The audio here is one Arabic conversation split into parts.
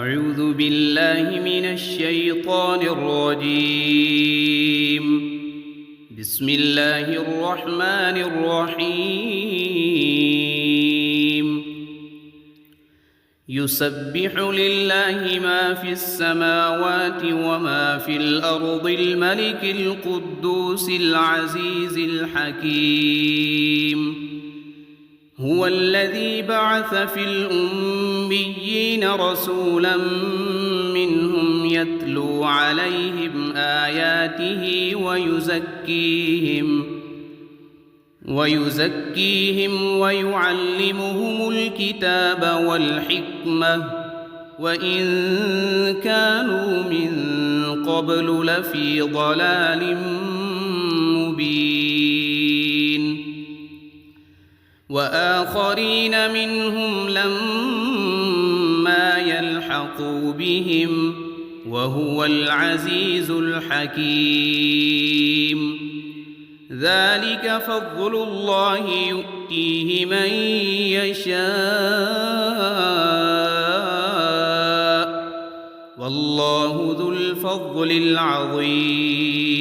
أعوذ بالله من الشيطان الرجيم. بسم الله الرحمن الرحيم. يسبح لله ما في السماوات وما في الأرض الملك القدوس العزيز الحكيم. هو الذي بعث في الأميين رسولا منهم يتلو عليهم آياته ويزكيهم ويعلمهم الكتاب والحكمة وإن كانوا من قبل لفي ضلال مبين. وآخرين منهم لما يلحقوا بهم وهو العزيز الحكيم. ذلك فضل الله يؤتيه من يشاء والله ذو الفضل العظيم.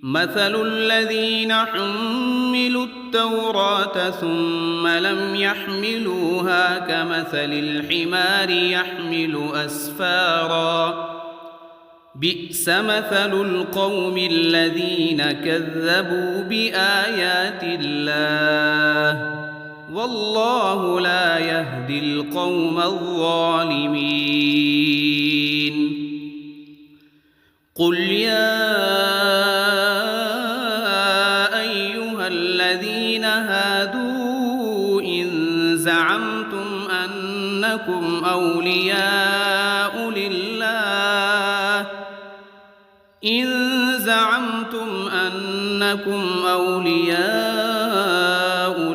مثل الذين حملوا التوراة ثم لم يحملوها كمثل الحمار يحمل أسفارا بئس مثل القوم الذين كذبوا بآيات الله والله لا يهدي القوم الظالمين. قل يا أيها الذين هادوا إن زعمتم أنكم أولياء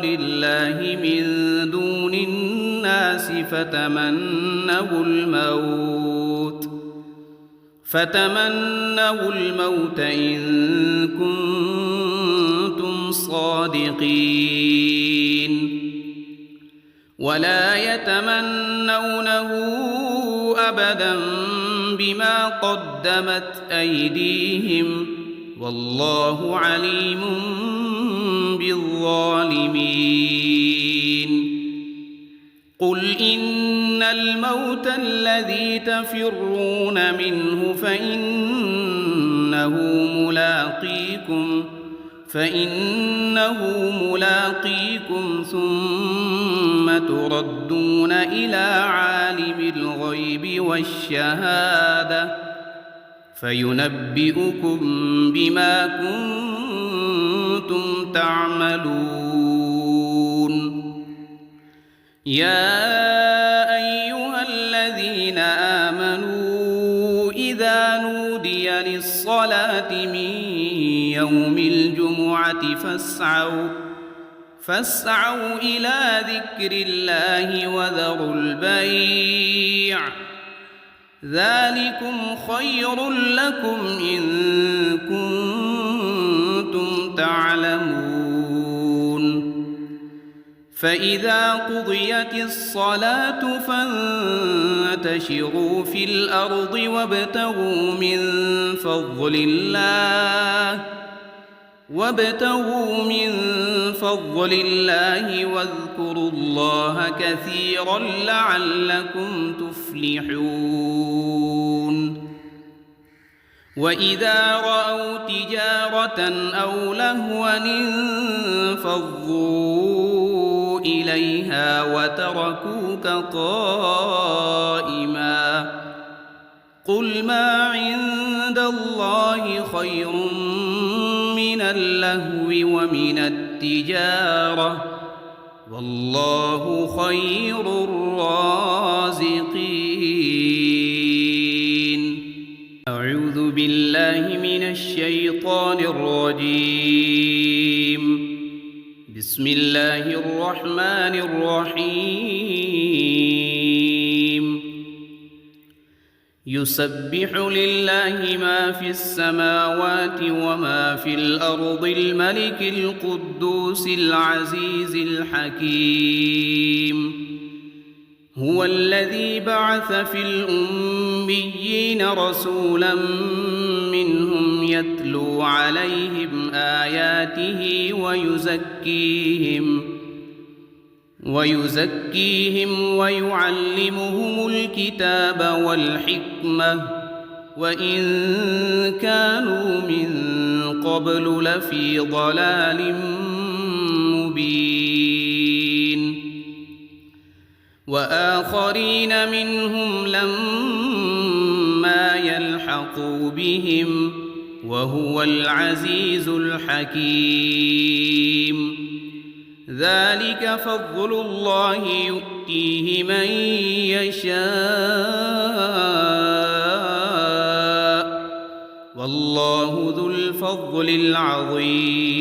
لله من دون الناس فتمنوا الموت إن كنتم صادقين ولا يتمنونه أبدا بما قدمت أيديهم والله عليم بالظالمين. قل إن الموت الذي تفرون منه فإنه ملاقيكم ثم تردون إلى عالم الغيب والشهادة فينبئكم بما كنتم تعملون. يا أيها الذين آمنوا إذا نودي للصلاة من يوم الجمعة فاسعوا إلى ذكر الله وذروا البيع ذلكم خير لكم إن كنتم تعلمون. فإذا قضيت الصلاة فانتشروا في الأرض وابتغوا من فضل الله واذكروا الله كثيرا لعلكم تفلحون. وإذا رأوا تجارة أو لهوا انفضوا إليها وتركوك قائما قل ما عند الله خير من اللهو ومن التجارة والله خير الرازقين. أعوذ بالله من الشيطان الرجيم. بسم الله الرحمن الرحيم. يسبح لله ما في السماوات وما في الأرض الملك القدوس العزيز الحكيم. هو الذي بعث في الأميين رسولا منهم يتلو عليهم آياته ويزكيهم ويعلمهم الكتاب والحكمة وإن كانوا من قبل لفي ضلال مبين وآخرين منهم لما يلحقوا بهم وهو العزيز الحكيم ذلك فضل الله يؤتيه من يشاء والله ذو الفضل العظيم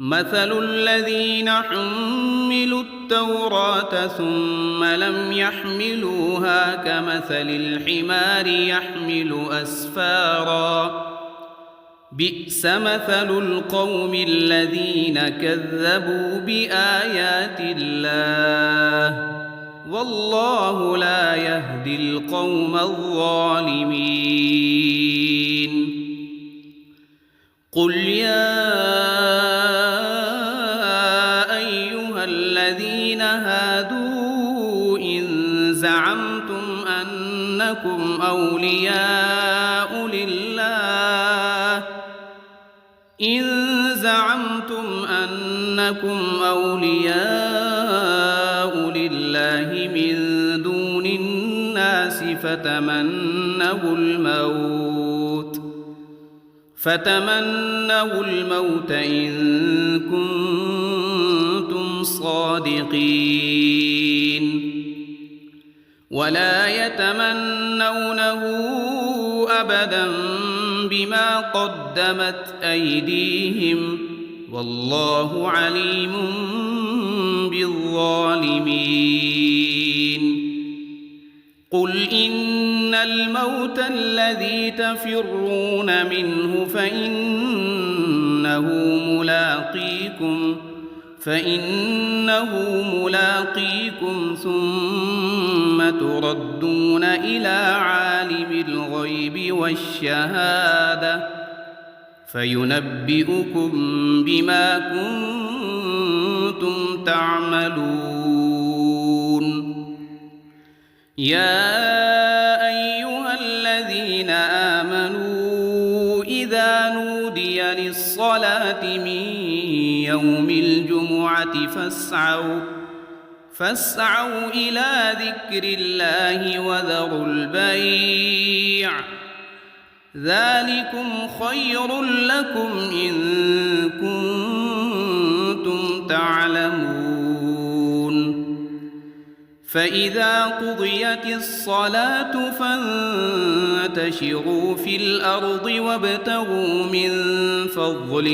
مثل الذين حملوا التوراة ثم لم يحملوها كمثل الحمار يحمل أسفارا بئس مثل القوم الذين كذبوا بآيات الله والله لا يهدي القوم الظالمين قل يا أيها الذين هادوا إن زعمتم أنكم أولياء لله من دون الناس فتمنوا الموت إن كنتم صادقين ولا يتمنونه أبدا بما قدمت أيديهم والله عليم بالظالمين قل إن الموت الذي تفرون منه فإنه ملاقيكم ثم تردون إلى عالم الغيب والشهادة فينبئكم بما كنتم تعملون يا أيها الذين آمنوا إذا نودي للصلاة من يوم الجمعة فاسعوا إلى ذكر الله وذروا البيع ذلكم خير لكم إن كنتم تعلمون فإذا قضيت الصلاة فانتشروا في الأرض وابتغوا من فضل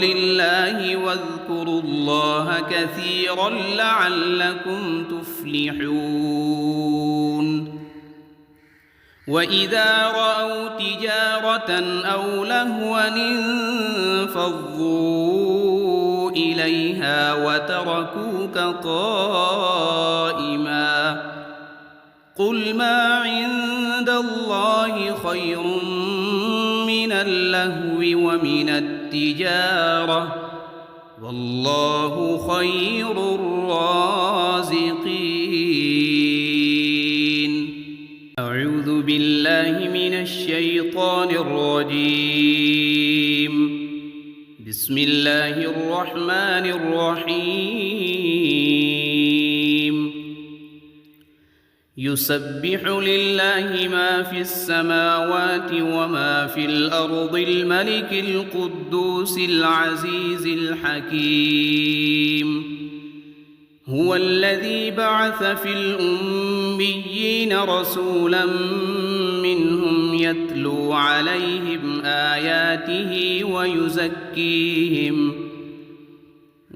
الله واذكروا الله كثيرا لعلكم تفلحون وإذا رأوا تجارة أو لهوا انفضوا إليها وتركوك قائما قل ما عند الله خير من اللهو ومن التجارة والله خير الرازقين أعوذ بالله من الشيطان الرجيم بسم الله الرحمن الرحيم يسبح لله ما في السماوات وما في الأرض الملك القدوس العزيز الحكيم هو الذي بعث في الأميين رسولا منهم يتلو عليهم آياته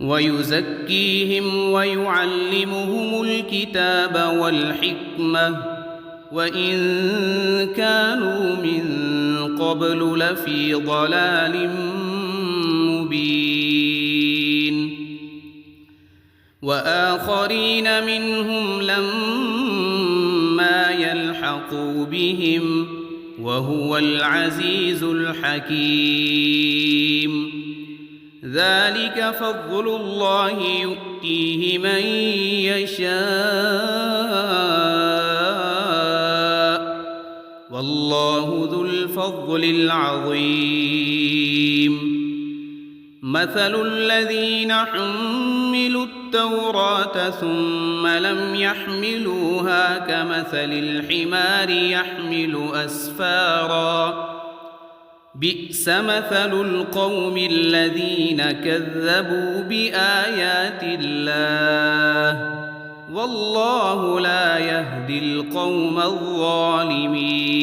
ويزكيهم ويعلمهم الكتاب والحكمة وإن كانوا من قبل لفي ضلال مبين وآخرين منهم لما يلحقوا بهم وهو العزيز الحكيم ذلك فضل الله يؤتيه من يشاء والله ذو الفضل العظيم مثل الذين حملوا التوراة ثم لم يحملوها كمثل الحمار يحمل أسفارا بئس مثل القوم الذين كذبوا بآيات الله والله لا يهدي القوم الظالمين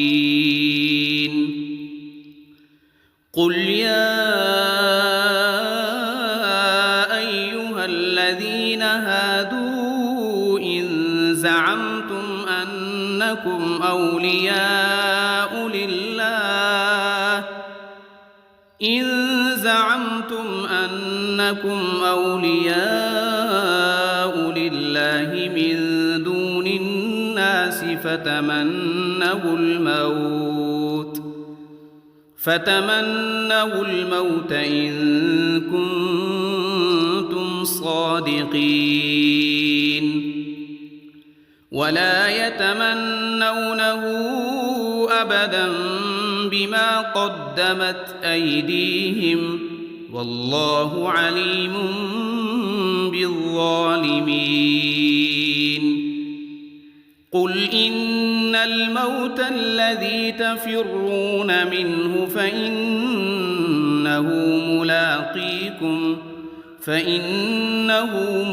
قل يا أيها الذين هادوا إن زعمتم أنكم أولياء لله من دون الناس فتمنوا الموت إن كنتم صادقين ولا يتمنونه أبدا بما قدمت أيديهم والله عليم بالظالمين قل إن الموت الذي تفرون منه فإنه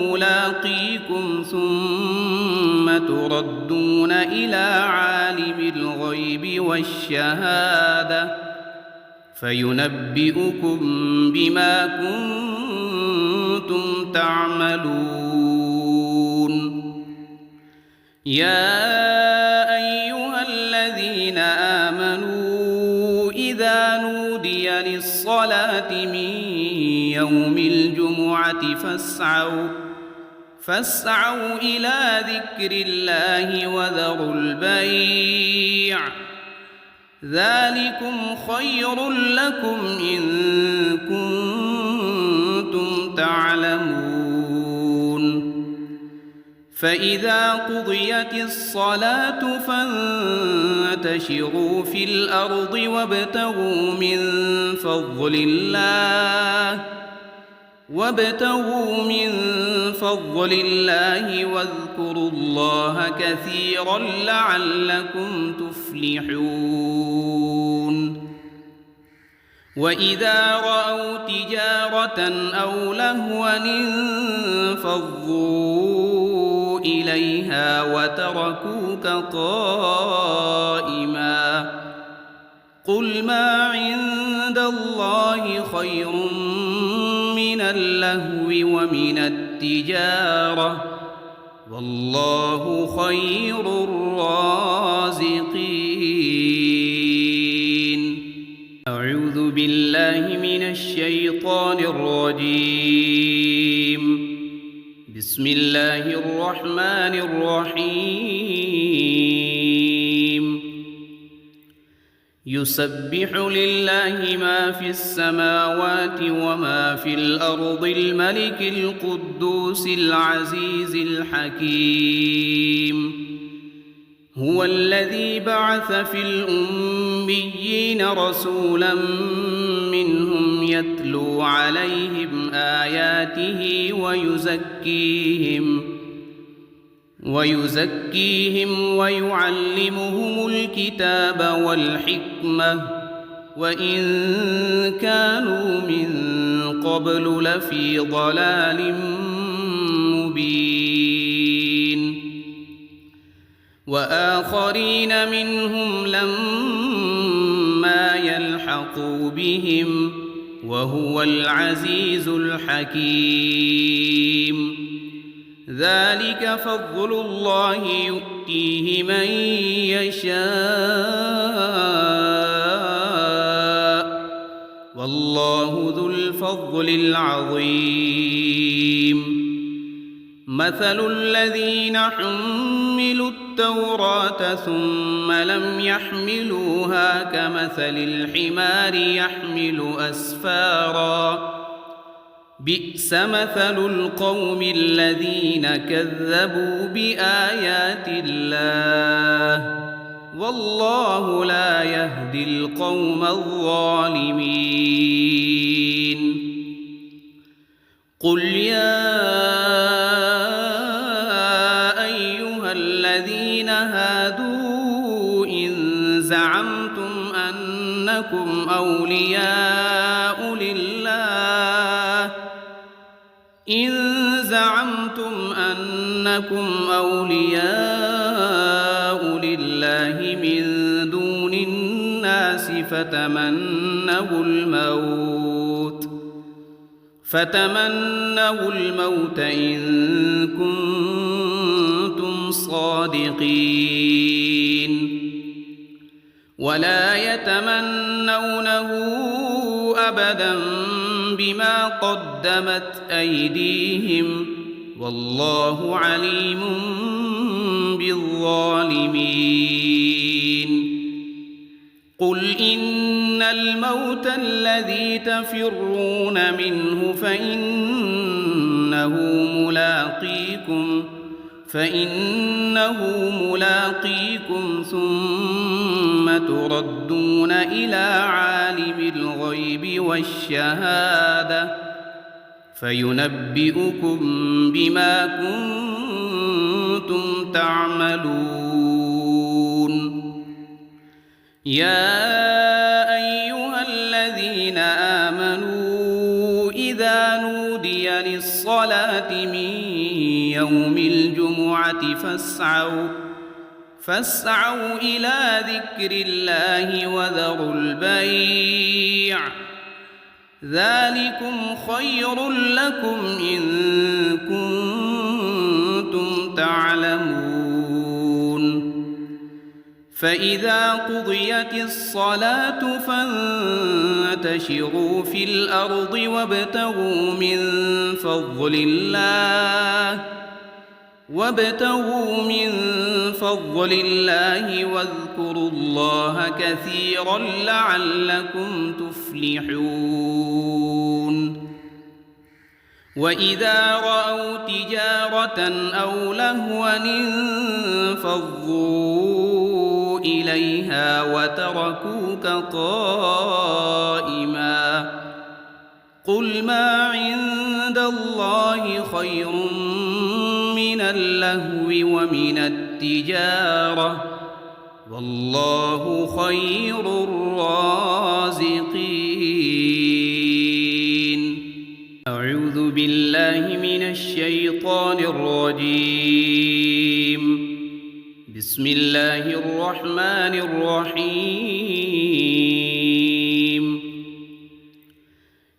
ملاقيكم ثم تردون إلى عالم الغيب والشهادة فينبئكم بما كنتم تعملون يا أيها الذين آمنوا إذا نودي للصلاة من يوم الجمعة فاسعوا إلى ذكر الله وذروا البيع ذلكم خير لكم إن كنتم تعلمون فإذا قضيت الصلاة فانتشروا في الأرض وابتغوا من فضل الله واذكروا الله كثيرا لعلكم تفلحون وإذا رأوا تجارة أو لهوا انفضوا إليها وتركوك قائما قل ما عند الله خير من اللهو ومن التجارة والله خير الرازقين أعوذ بالله من الشيطان الرجيم بسم الله الرحمن الرحيم يسبح لله ما في السماوات وما في الأرض الملك القدوس العزيز الحكيم هو الذي بعث في الأميين رسولا منهم يتلو عليهم آياته ويزكيهم ويعلمهم الكتاب والحكمة وإن كانوا من قبل لفي ضلال مبين وآخرين منهم لما يلحقوا بهم وهو العزيز الحكيم ذلك فضل الله يؤتيه من يشاء والله ذو الفضل العظيم مثل الذين حملوا التوراة ثم لم يحملوها كمثل الحمار يحمل أسفارا بئس مثل القوم الذين كذبوا بآيات الله والله لا يهدي القوم الظالمين قل يا أيها الذين هادوا إن زعمتم أنكم أولياء لله من دون الناس فتمنوا الموت إن كنتم صادقين ولا يتمنونه أبدا بما قدمت أيديهم والله عليم بالظالمين قل إن الموت الذي تفرون منه فإنه ملاقيكم ثم تردون إلى عالم الغيب والشهادة فينبئكم بما كنتم تعملون يا أيها الذين آمنوا إذا نودي للصلاة من يوم الجمعة فاسعوا إلى ذكر الله وذروا البيع ذلكم خير لكم إن كنتم تعلمون فإذا قضيت الصلاة فانتشروا في الأرض وابتغوا من فضل الله واذكروا الله كثيرا لعلكم تفلحون وإذا رأوا تجارة أو لهوا انفضوا إليها وتركوك قائما قل ما عند الله خير من اللهو ومن التجارة والله خير الرازقين أعوذ بالله من الشيطان الرجيم بسم الله الرحمن الرحيم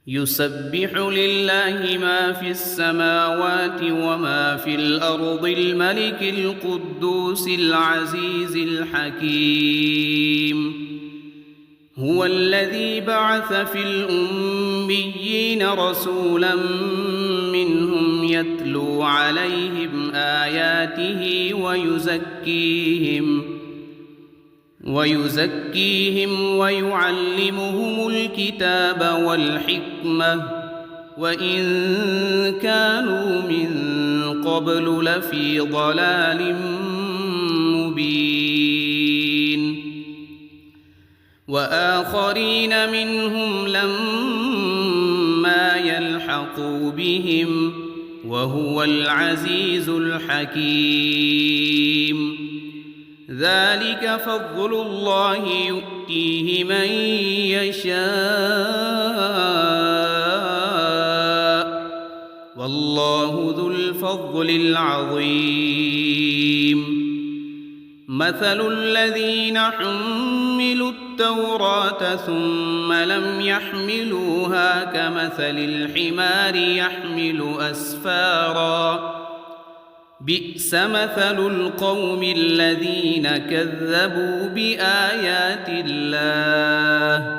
يسبح لله ما في السماوات وما في الأرض الملك القدوس العزيز الحكيم هو الذي بعث في الأميين رسولا منهم يتلو عليهم آياته ويزكيهم ويعلمهم الكتاب والحكمة وإن كانوا من قبل لفي ضلال مبين وآخرين منهم لما يلحقوا بهم وهو العزيز الحكيم ذلك فضل الله يؤتيه من يشاء والله ذو الفضل العظيم مثل الذين حملوا التوراة ثم لم يحملوها كمثل الحمار يحمل أسفارا بئس مثل القوم الذين كذبوا بآيات الله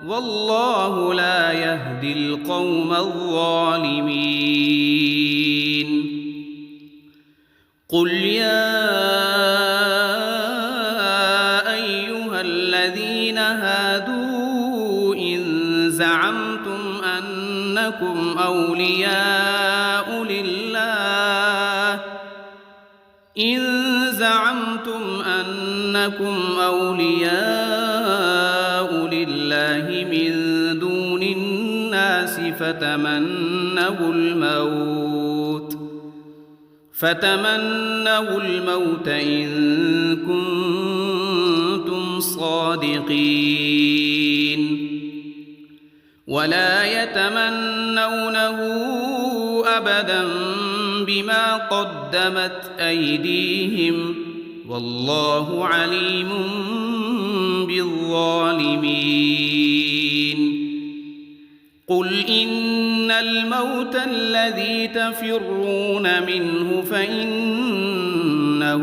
والله لا يهدي القوم الظالمين قل يا أيها الذين هادوا إن زعمتم أنكم أولياء لله من دون الناس فتمنوا الموت إن كنتم صادقين ولا يتمنونه أبدا بما قدمت أيديهم والله عليم بالظالمين قل إن الموت الذي تفرون منه فإنه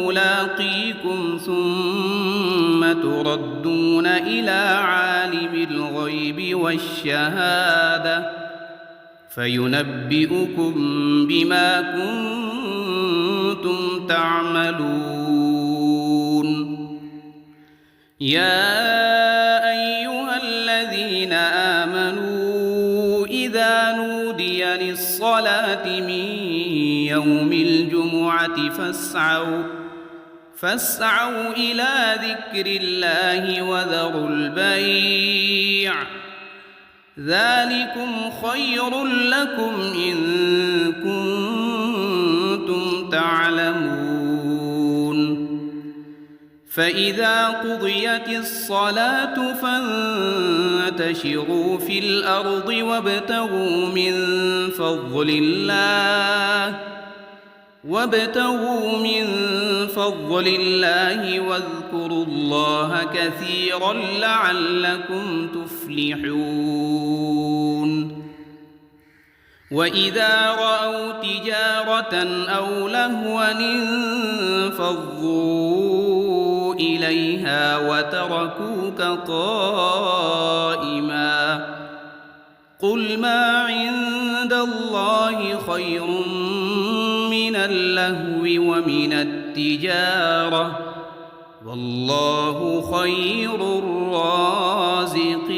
ملاقيكم ثم تردون إلى عالم الغيب والشهادة فينبئكم بما كنتم تعملون يا أيها الذين آمنوا إذا نودي للصلاة من يوم الجمعة فاسعوا إلى ذكر الله وذروا البيع ذلكم خير لكم إن كنتم تعلمون فإذا قضيت الصلاة فانتشروا في الأرض وابتغوا من فضل الله واذكروا الله كثيرا لعلكم تفلحون وإذا رأوا تجارة أو لهوا انفضوا إليها وتركوك قائما قل ما عند الله خير من اللهو ومن التجارة والله خير الرازقين